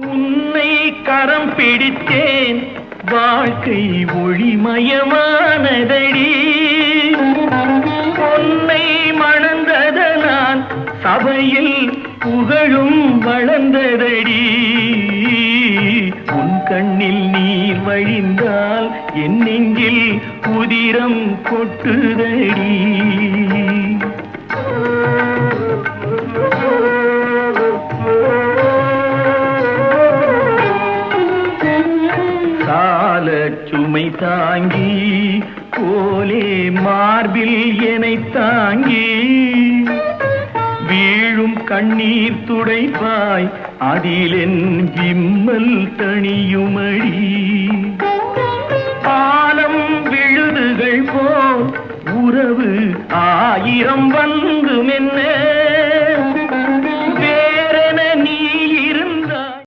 உன்னை கரம் பிடித்தேன் வாழ்க்கை ஒளிமயமானதடி பொன்னை மணந்ததனால் சபையில் புகழும் வளர்ந்ததடி உன் கண்ணில் நீர் வழிந்தால் என் நெஞ்சில் உதிரம் கொட்டுதடி சுமை தாங்கி போலே மார்பில் என்னை தாங்கி வீழும் கண்ணீர் துடைப்பாய் அதிலென் விம்மல் தணியுமடி ஆலம் விழுதுகள் போல் உறவு ஆயிரம் வந்து மென்ன